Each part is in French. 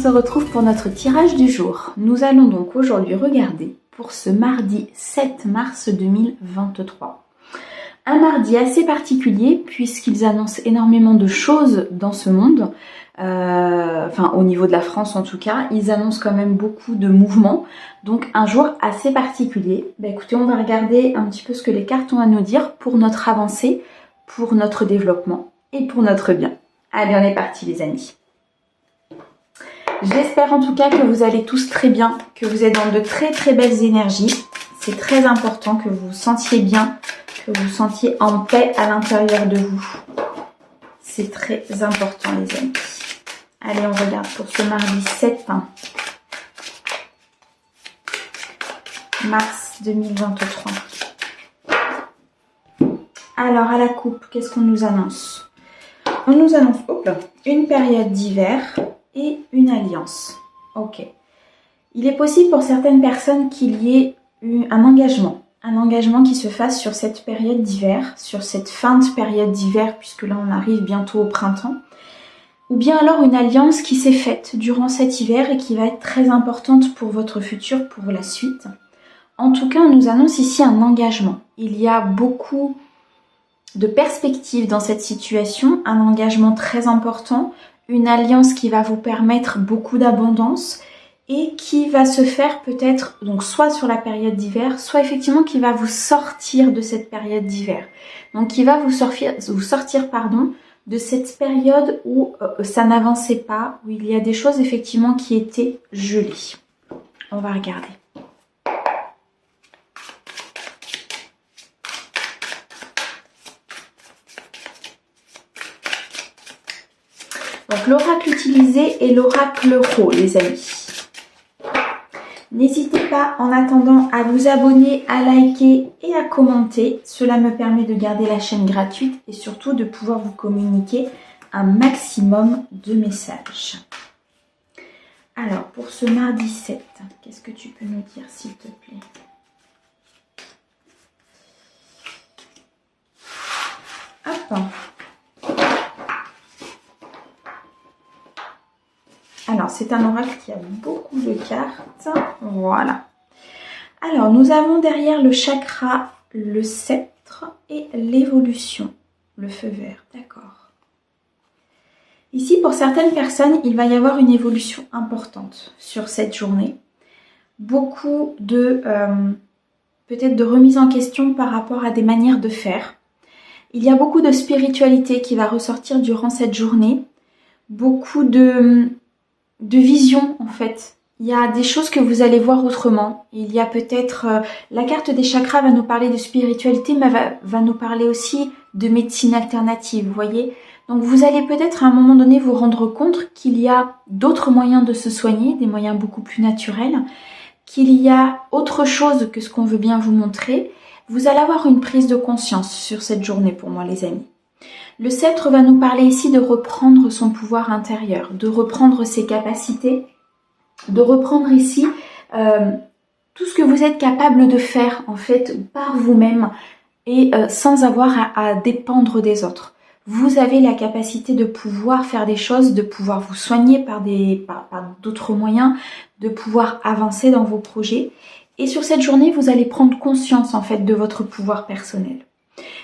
se retrouve pour notre tirage du jour. Nous allons donc aujourd'hui regarder pour ce mardi 7 mars 2023. Un mardi assez particulier puisqu'ils annoncent énormément de choses dans ce monde. Enfin au niveau de la France en tout cas, ils annoncent quand même beaucoup de mouvements. Donc un jour assez particulier. Écoutez, on va regarder un petit peu ce que les cartes ont à nous dire pour notre avancée, pour notre développement et pour notre bien. Allez, on est parti les amis. J'espère en tout cas que vous allez tous très bien, que vous êtes dans de très très belles énergies. C'est très important que vous vous sentiez bien, que vous vous sentiez en paix à l'intérieur de vous. C'est très important les amis. Allez, on regarde pour ce mardi 7 mars 2023. Alors à la coupe, qu'est-ce qu'on nous annonce? On nous annonce une période d'hiver et une alliance. Ok. Il est possible pour certaines personnes qu'il y ait eu un engagement qui se fasse sur cette période d'hiver, sur cette fin de période d'hiver, puisque là on arrive bientôt au printemps, ou bien alors une alliance qui s'est faite durant cet hiver et qui va être très importante pour votre futur, pour la suite. En tout cas, on nous annonce ici un engagement. Il y a beaucoup de perspectives dans cette situation, un engagement très important, une alliance qui va vous permettre beaucoup d'abondance et qui va se faire peut-être donc soit sur la période d'hiver, soit effectivement qui va vous sortir de cette période d'hiver. Donc qui va vous sortir de cette période où ça n'avançait pas, où il y a des choses effectivement qui étaient gelées. On va regarder. Donc l'oracle utilisé est l'oracle Ro, les amis. N'hésitez pas en attendant à vous abonner, à liker et à commenter. Cela me permet de garder la chaîne gratuite et surtout de pouvoir vous communiquer un maximum de messages. Alors pour ce mardi 7, qu'est-ce que tu peux nous dire s'il te plaît? Hop. Alors, c'est un oracle qui a beaucoup de cartes. Voilà. Alors, nous avons derrière le chakra, le sceptre et l'évolution. Le feu vert, d'accord. Ici, pour certaines personnes, il va y avoir une évolution importante sur cette journée. Beaucoup de, peut-être de remise en question par rapport à des manières de faire. Il y a beaucoup de spiritualité qui va ressortir durant cette journée. Beaucoup de vision en fait. Il y a des choses que vous allez voir autrement. Il y a peut-être... la carte des chakras va nous parler de spiritualité, mais va nous parler aussi de médecine alternative, vous voyez. Donc vous allez peut-être à un moment donné vous rendre compte qu'il y a d'autres moyens de se soigner, des moyens beaucoup plus naturels, qu'il y a autre chose que ce qu'on veut bien vous montrer. Vous allez avoir une prise de conscience sur cette journée pour moi les amis. Le sceptre va nous parler ici de reprendre son pouvoir intérieur, de reprendre ses capacités, de reprendre ici tout ce que vous êtes capable de faire en fait par vous-même et sans avoir à dépendre des autres. Vous avez la capacité de pouvoir faire des choses, de pouvoir vous soigner par d'autres moyens, de pouvoir avancer dans vos projets. Et sur cette journée, vous allez prendre conscience en fait de votre pouvoir personnel.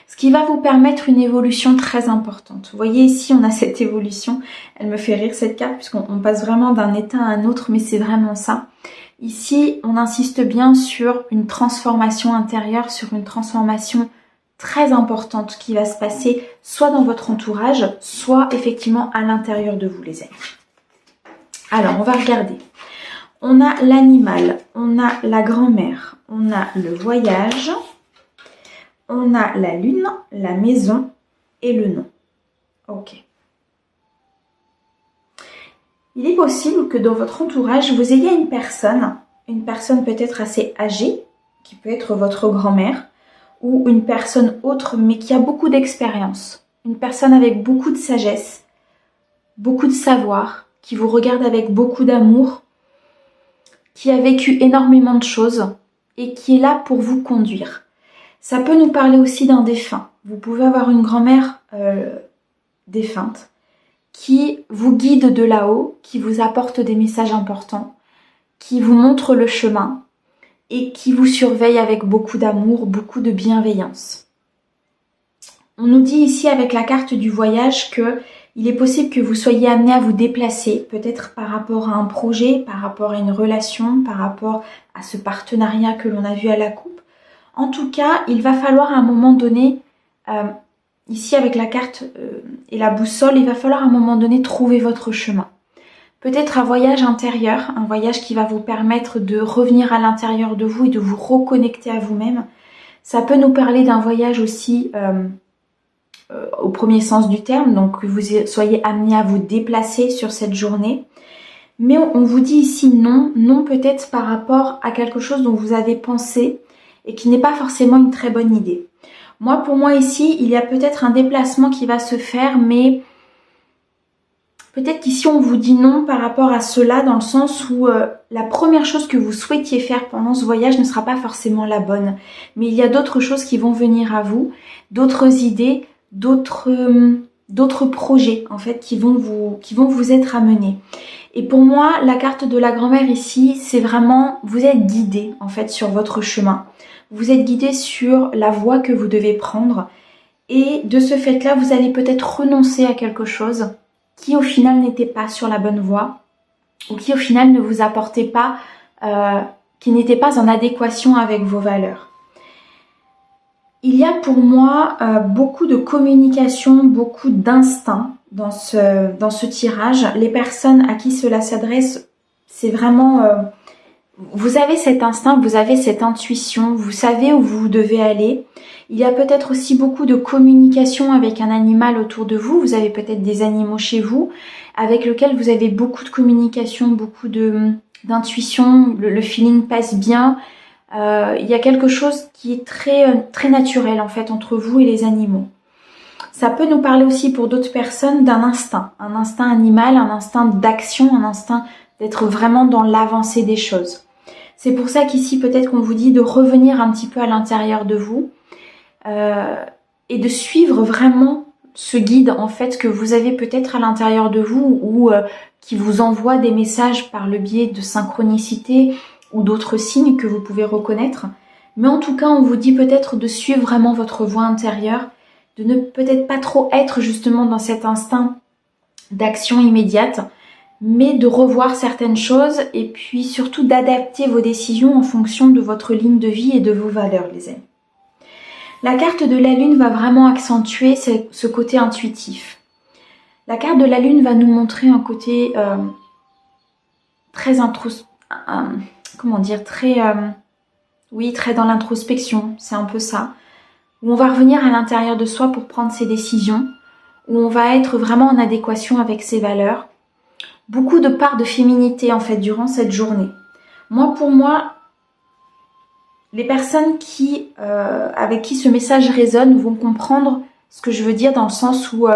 Ce qui va vous permettre une évolution très importante. Vous voyez ici, on a cette évolution. Elle me fait rire cette carte puisqu'on passe vraiment d'un état à un autre, mais c'est vraiment ça. Ici, on insiste bien sur une transformation intérieure, sur une transformation très importante qui va se passer soit dans votre entourage, soit effectivement à l'intérieur de vous, les amis. Alors, on va regarder. On a l'animal, on a la grand-mère, on a le voyage... On a la lune, la maison et le nom. Ok. Il est possible que dans votre entourage, vous ayez une personne peut-être assez âgée, qui peut être votre grand-mère, ou une personne autre, mais qui a beaucoup d'expérience. Une personne avec beaucoup de sagesse, beaucoup de savoir, qui vous regarde avec beaucoup d'amour, qui a vécu énormément de choses et qui est là pour vous conduire. Ça peut nous parler aussi d'un défunt. Vous pouvez avoir une grand-mère défunte qui vous guide de là-haut, qui vous apporte des messages importants, qui vous montre le chemin et qui vous surveille avec beaucoup d'amour, beaucoup de bienveillance. On nous dit ici avec la carte du voyage que il est possible que vous soyez amené à vous déplacer, peut-être par rapport à un projet, par rapport à une relation, par rapport à ce partenariat que l'on a vu à la coupe. En tout cas, il va falloir à un moment donné, ici avec la carte et la boussole, il va falloir à un moment donné trouver votre chemin. Peut-être un voyage intérieur, un voyage qui va vous permettre de revenir à l'intérieur de vous et de vous reconnecter à vous-même. Ça peut nous parler d'un voyage aussi au premier sens du terme, donc que vous soyez amené à vous déplacer sur cette journée. Mais on vous dit ici non, non peut-être par rapport à quelque chose dont vous avez pensé et qui n'est pas forcément une très bonne idée. Pour moi ici, il y a peut-être un déplacement qui va se faire, mais peut-être qu'ici on vous dit non par rapport à cela, dans le sens où la première chose que vous souhaitiez faire pendant ce voyage ne sera pas forcément la bonne. Mais il y a d'autres choses qui vont venir à vous, d'autres idées, d'autres projets en fait qui vont vous être amenés. Et pour moi, la carte de la grand-mère ici, c'est vraiment, vous êtes guidé en fait sur votre chemin. Vous êtes guidé sur la voie que vous devez prendre. Et de ce fait-là, vous allez peut-être renoncer à quelque chose qui au final n'était pas sur la bonne voie, ou qui au final ne vous apportait pas, qui n'était pas en adéquation avec vos valeurs. Il y a pour moi beaucoup de communication, beaucoup d'instinct dans ce tirage. Les personnes à qui cela s'adresse, c'est vraiment... vous avez cet instinct, vous avez cette intuition, vous savez où vous devez aller. Il y a peut-être aussi beaucoup de communication avec un animal autour de vous. Vous avez peut-être des animaux chez vous avec lesquels vous avez beaucoup de communication, beaucoup d'intuition. Le feeling passe bien. Il y a quelque chose qui est très naturel en fait entre vous et les animaux. Ça peut nous parler aussi pour d'autres personnes d'un instinct, un instinct animal, un instinct d'action, un instinct d'être vraiment dans l'avancée des choses. C'est pour ça qu'ici peut-être qu'on vous dit de revenir un petit peu à l'intérieur de vous et de suivre vraiment ce guide en fait que vous avez peut-être à l'intérieur de vous ou qui vous envoie des messages par le biais de synchronicité ou d'autres signes que vous pouvez reconnaître. Mais en tout cas, on vous dit peut-être de suivre vraiment votre voie intérieure, de ne peut-être pas trop être justement dans cet instinct d'action immédiate, mais de revoir certaines choses et puis surtout d'adapter vos décisions en fonction de votre ligne de vie et de vos valeurs, les amis. La carte de la Lune va vraiment accentuer ce côté intuitif. La carte de la Lune va nous montrer un côté très très dans l'introspection, c'est un peu ça, où on va revenir à l'intérieur de soi pour prendre ses décisions, où on va être vraiment en adéquation avec ses valeurs. Beaucoup de part de féminité en fait durant cette journée. Pour moi, les personnes avec qui ce message résonne vont comprendre ce que je veux dire dans le sens où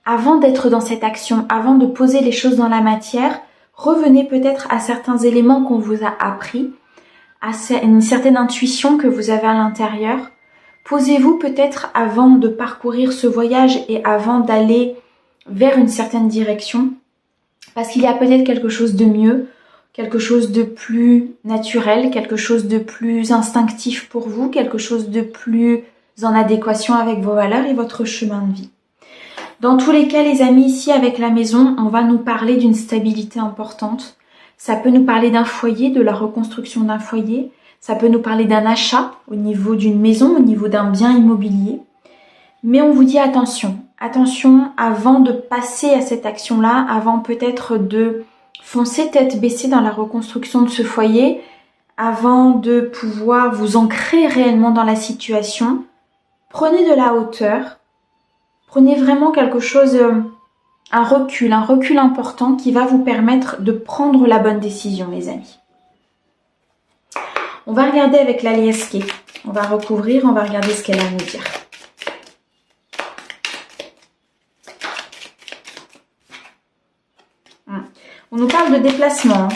avant d'être dans cette action, avant de poser les choses dans la matière, revenez peut-être à certains éléments qu'on vous a appris, à une certaine intuition que vous avez à l'intérieur. Posez-vous peut-être avant de parcourir ce voyage et avant d'aller vers une certaine direction, parce qu'il y a peut-être quelque chose de mieux, quelque chose de plus naturel, quelque chose de plus instinctif pour vous, quelque chose de plus en adéquation avec vos valeurs et votre chemin de vie. Dans tous les cas, les amis, ici avec la maison, on va nous parler d'une stabilité importante. Ça peut nous parler d'un foyer, de la reconstruction d'un foyer. Ça peut nous parler d'un achat au niveau d'une maison, au niveau d'un bien immobilier. Mais on vous dit attention. Attention avant de passer à cette action-là, avant peut-être de foncer tête baissée dans la reconstruction de ce foyer, avant de pouvoir vous ancrer réellement dans la situation. Prenez de la hauteur. Prenez vraiment quelque chose, un recul important qui va vous permettre de prendre la bonne décision, les amis. On va regarder avec la Liesquet. On va recouvrir, on va regarder ce qu'elle a à nous dire. On nous parle de déplacement.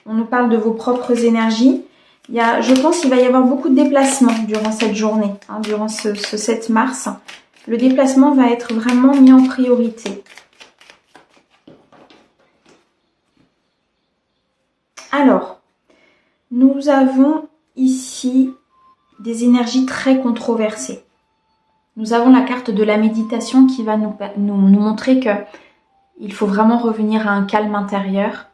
On nous parle de vos propres énergies. Je pense qu'il va y avoir beaucoup de déplacements durant cette journée, durant ce 7 mars. Le déplacement va être vraiment mis en priorité. Alors, nous avons ici des énergies très controversées. Nous avons la carte de la méditation qui va nous montrer que il faut vraiment revenir à un calme intérieur.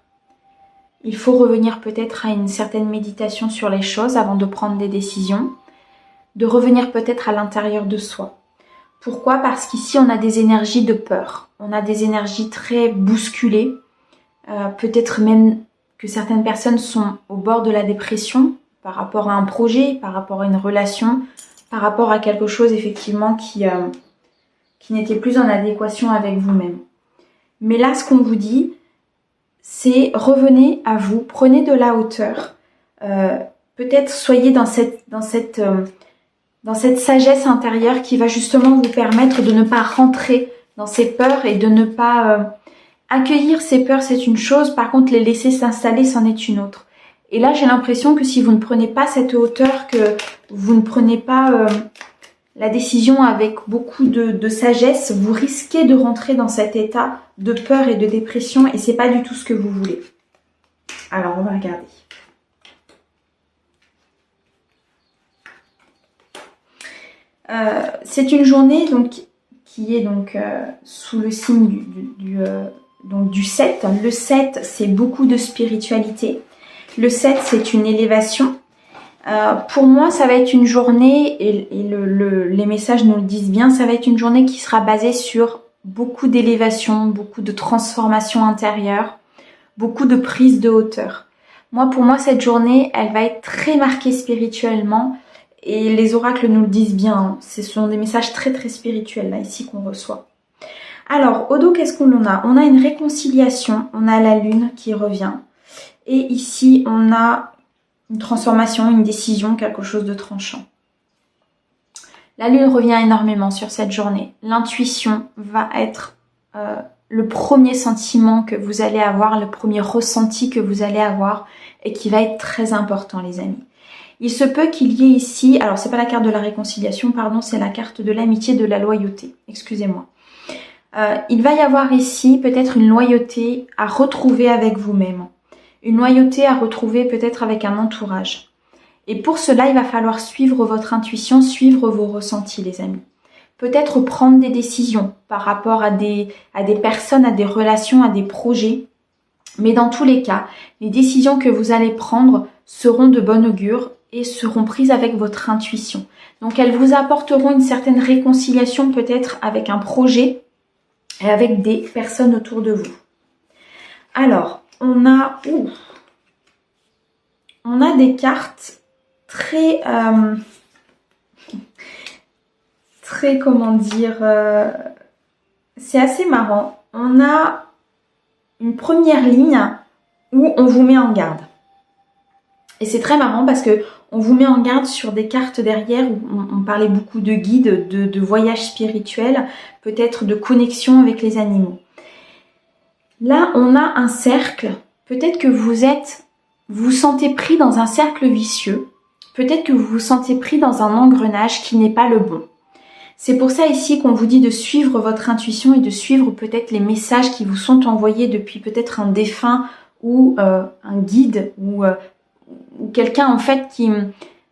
Il faut revenir peut-être à une certaine méditation sur les choses avant de prendre des décisions. De revenir peut-être à l'intérieur de soi. Pourquoi? Parce qu'ici, on a des énergies de peur. On a des énergies très bousculées. Peut-être même que certaines personnes sont au bord de la dépression par rapport à un projet, par rapport à une relation, par rapport à quelque chose effectivement qui n'était plus en adéquation avec vous-même. Mais là, ce qu'on vous dit, c'est revenez à vous, prenez de la hauteur. Peut-être soyez dans cette sagesse intérieure qui va justement vous permettre de ne pas rentrer dans ces peurs et de ne pas accueillir ces peurs, c'est une chose. Par contre, les laisser s'installer, c'en est une autre. Et là, j'ai l'impression que si vous ne prenez pas cette hauteur, que vous ne prenez pas la décision avec beaucoup de sagesse, vous risquez de rentrer dans cet état de peur et de dépression et c'est pas du tout ce que vous voulez. Alors, on va regarder. C'est une journée donc qui est donc sous le signe du 7. Le 7, c'est beaucoup de spiritualité. Le 7, c'est une élévation. Pour moi, ça va être une journée, et les messages nous le disent bien, ça va être une journée qui sera basée sur beaucoup d'élévation, beaucoup de transformation intérieure, beaucoup de prise de hauteur. Pour moi, cette journée, elle va être très marquée spirituellement, et les oracles nous le disent bien, hein. Ce sont des messages très très spirituels, là, ici, qu'on reçoit. Alors, au dos, qu'est-ce qu'on a? On a une réconciliation, on a la lune qui revient, et ici, on a une transformation, une décision, quelque chose de tranchant. La lune revient énormément sur cette journée. L'intuition va être le premier sentiment que vous allez avoir, le premier ressenti que vous allez avoir et qui va être très important, les amis. Il se peut qu'il y ait ici, alors c'est pas la carte de la réconciliation, pardon, c'est la carte de l'amitié, de la loyauté, excusez-moi. Il va y avoir ici peut-être une loyauté à retrouver avec vous-même. Une loyauté à retrouver peut-être avec un entourage. Et pour cela, il va falloir suivre votre intuition, suivre vos ressentis, les amis. Peut-être prendre des décisions par rapport à des personnes, à des relations, à des projets. Mais dans tous les cas, les décisions que vous allez prendre seront de bon augure et seront prises avec votre intuition. Donc elles vous apporteront une certaine réconciliation peut-être avec un projet et avec des personnes autour de vous. Alors, on a des cartes très, comment dire, c'est assez marrant. On a une première ligne où on vous met en garde. Et c'est très marrant parce que on vous met en garde sur des cartes derrière où on parlait beaucoup de guides, de voyages spirituels, peut-être de connexion avec les animaux. Là, on a un cercle. Peut-être que vous vous sentez pris dans un cercle vicieux. Peut-être que vous vous sentez pris dans un engrenage qui n'est pas le bon. C'est pour ça ici qu'on vous dit de suivre votre intuition et de suivre peut-être les messages qui vous sont envoyés depuis peut-être un défunt ou un guide ou quelqu'un en fait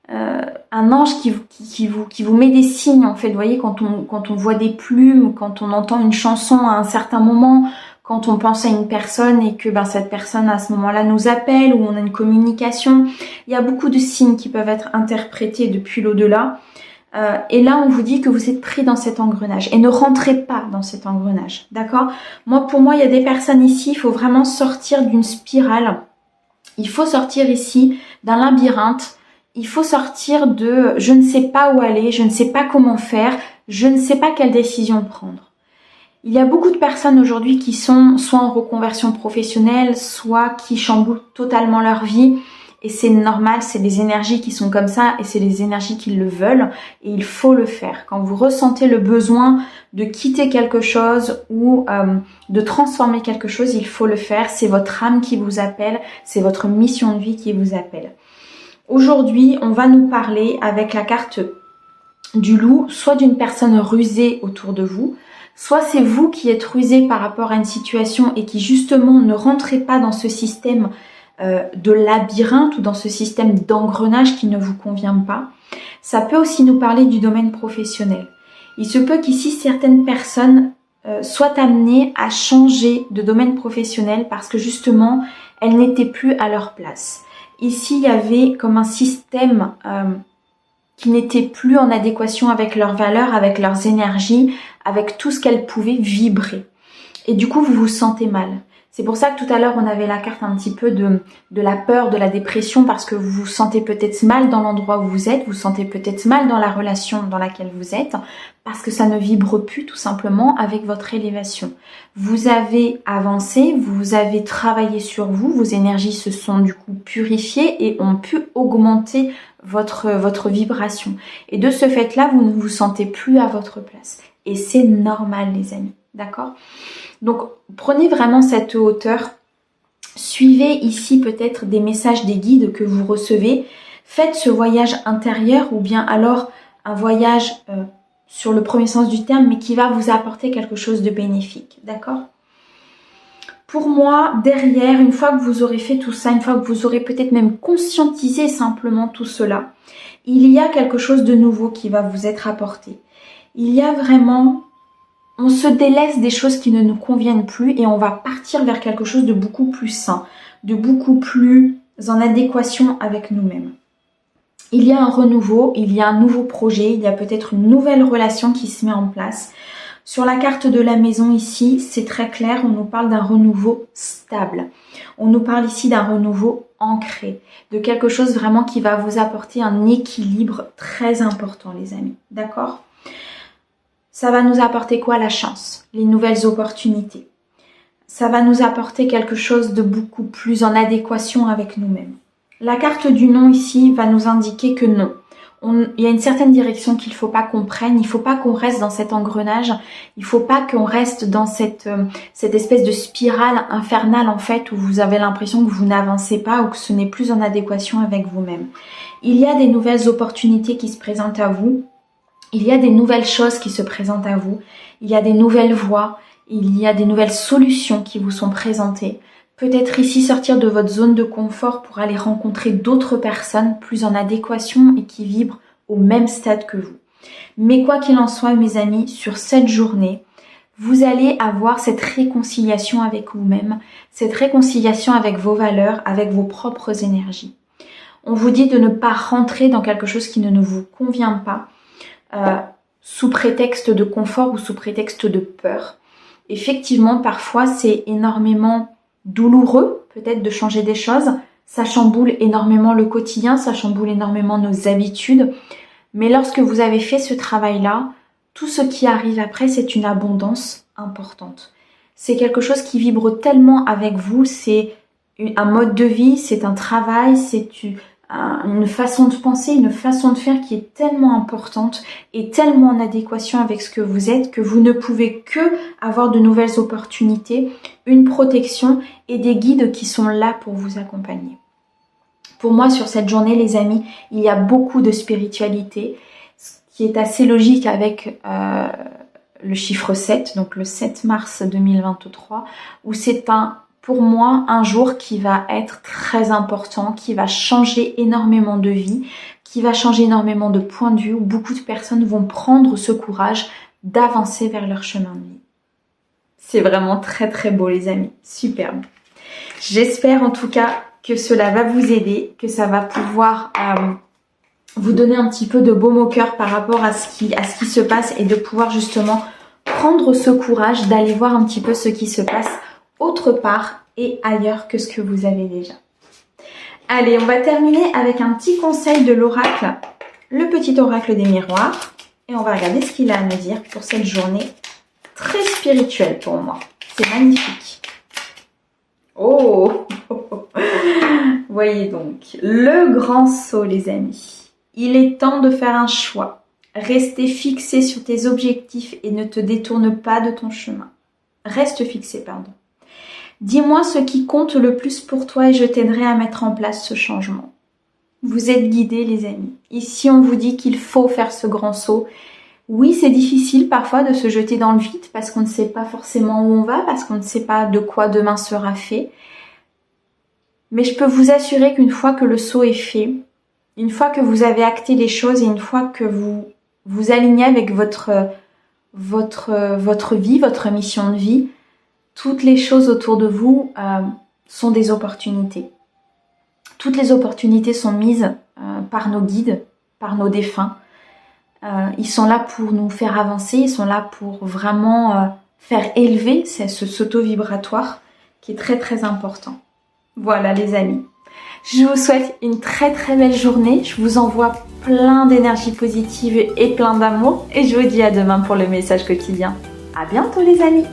un ange qui vous met des signes en fait. Vous voyez, quand on voit des plumes, quand on entend une chanson à un certain moment, quand on pense à une personne et que cette personne à ce moment-là nous appelle ou on a une communication, il y a beaucoup de signes qui peuvent être interprétés depuis l'au-delà. Et là, on vous dit que vous êtes pris dans cet engrenage et ne rentrez pas dans cet engrenage, d'accord? Pour moi, il y a des personnes ici, il faut vraiment sortir d'une spirale. Il faut sortir ici d'un labyrinthe. Il faut sortir de je ne sais pas où aller, je ne sais pas comment faire, je ne sais pas quelle décision prendre. Il y a beaucoup de personnes aujourd'hui qui sont soit en reconversion professionnelle, soit qui chamboulent totalement leur vie. Et c'est normal, c'est les énergies qui sont comme ça et c'est les énergies qui le veulent. Et il faut le faire. Quand vous ressentez le besoin de quitter quelque chose ou de transformer quelque chose, il faut le faire. C'est votre âme qui vous appelle, c'est votre mission de vie qui vous appelle. Aujourd'hui, on va nous parler avec la carte du loup, soit d'une personne rusée autour de vous, soit c'est vous qui êtes rusé par rapport à une situation et qui justement ne rentrez pas dans ce système de labyrinthe ou dans ce système d'engrenage qui ne vous convient pas. Ça peut aussi nous parler du domaine professionnel. Il se peut qu'ici certaines personnes soient amenées à changer de domaine professionnel parce que justement elles n'étaient plus à leur place. Ici il y avait comme un système qui n'était plus en adéquation avec leurs valeurs, avec leurs énergies, avec tout ce qu'elles pouvaient vibrer. Et du coup vous vous sentez mal. C'est pour ça que tout à l'heure on avait la carte un petit peu de la peur, de la dépression, parce que vous vous sentez peut-être mal dans l'endroit où vous êtes, vous vous sentez peut-être mal dans la relation dans laquelle vous êtes, parce que ça ne vibre plus tout simplement avec votre élévation. Vous avez avancé, vous avez travaillé sur vous, vos énergies se sont du coup purifiées et ont pu augmenter votre vibration. Et de ce fait-là, vous ne vous sentez plus à votre place. Et c'est normal les amis, d'accord ? Donc, prenez vraiment cette hauteur. Suivez ici peut-être des messages des guides que vous recevez. Faites ce voyage intérieur ou bien alors un voyage sur le premier sens du terme, mais qui va vous apporter quelque chose de bénéfique. D'accord ? Pour moi, derrière, une fois que vous aurez fait tout ça, une fois que vous aurez peut-être même conscientisé simplement tout cela, il y a quelque chose de nouveau qui va vous être apporté. Il y a vraiment... On se délaisse des choses qui ne nous conviennent plus et on va partir vers quelque chose de beaucoup plus sain, de beaucoup plus en adéquation avec nous-mêmes. Il y a un renouveau, il y a un nouveau projet, il y a peut-être une nouvelle relation qui se met en place. Sur la carte de la maison ici, c'est très clair, on nous parle d'un renouveau stable. On nous parle ici d'un renouveau ancré, de quelque chose vraiment qui va vous apporter un équilibre très important les amis, d'accord ? Ça va nous apporter quoi? La chance, les nouvelles opportunités. Ça va nous apporter quelque chose de beaucoup plus en adéquation avec nous-mêmes. La carte du non ici va nous indiquer que non. Il y a une certaine direction qu'il ne faut pas qu'on prenne, il ne faut pas qu'on reste dans cet engrenage, il ne faut pas qu'on reste dans cette espèce de spirale infernale en fait où vous avez l'impression que vous n'avancez pas ou que ce n'est plus en adéquation avec vous-même. Il y a des nouvelles opportunités qui se présentent à vous. Il y a des nouvelles choses qui se présentent à vous, il y a des nouvelles voies, il y a des nouvelles solutions qui vous sont présentées. Peut-être ici sortir de votre zone de confort pour aller rencontrer d'autres personnes plus en adéquation et qui vibrent au même stade que vous. Mais quoi qu'il en soit mes amis, sur cette journée, vous allez avoir cette réconciliation avec vous-même, cette réconciliation avec vos valeurs, avec vos propres énergies. On vous dit de ne pas rentrer dans quelque chose qui ne vous convient pas, sous prétexte de confort ou sous prétexte de peur. Effectivement, parfois, c'est énormément douloureux, peut-être de changer des choses. Ça chamboule énormément le quotidien, ça chamboule énormément nos habitudes. Mais lorsque vous avez fait ce travail-là, tout ce qui arrive après, c'est une abondance importante. C'est quelque chose qui vibre tellement avec vous, c'est un mode de vie, c'est un travail, c'est une façon de penser, une façon de faire qui est tellement importante et tellement en adéquation avec ce que vous êtes que vous ne pouvez que avoir de nouvelles opportunités, une protection et des guides qui sont là pour vous accompagner. Pour moi, sur cette journée, les amis, il y a beaucoup de spiritualité, ce qui est assez logique avec le chiffre 7, donc le 7 mars 2023, où c'est pour moi, un jour qui va être très important, qui va changer énormément de vie, qui va changer énormément de points de vue, où beaucoup de personnes vont prendre ce courage d'avancer vers leur chemin de vie. C'est vraiment très très beau les amis, superbe. J'espère en tout cas que cela va vous aider, que ça va pouvoir vous donner un petit peu de baume au cœur par rapport à ce qui se passe et de pouvoir justement prendre ce courage d'aller voir un petit peu ce qui se passe autre part et ailleurs que ce que vous avez déjà. Allez, on va terminer avec un petit conseil de l'oracle, le petit oracle des miroirs. Et on va regarder ce qu'il a à nous dire pour cette journée très spirituelle pour moi. C'est magnifique. Oh, voyez donc, le grand saut les amis. Il est temps de faire un choix. Restez fixé sur tes objectifs et ne te détourne pas de ton chemin. Reste fixé, pardon. Dis-moi ce qui compte le plus pour toi et je t'aiderai à mettre en place ce changement. Vous êtes guidés les amis. Ici on vous dit qu'il faut faire ce grand saut. Oui, c'est difficile parfois de se jeter dans le vide parce qu'on ne sait pas forcément où on va, parce qu'on ne sait pas de quoi demain sera fait. Mais je peux vous assurer qu'une fois que le saut est fait, une fois que vous avez acté les choses et une fois que vous vous alignez avec votre vie, votre mission de vie, toutes les choses autour de vous sont des opportunités. Toutes les opportunités sont mises par nos guides, par nos défunts. Ils sont là pour nous faire avancer, ils sont là pour vraiment faire élever ce saut vibratoire qui est très très important. Voilà les amis. Je vous souhaite une très très belle journée. Je vous envoie plein d'énergie positive et plein d'amour. Et je vous dis à demain pour le message quotidien. À bientôt les amis.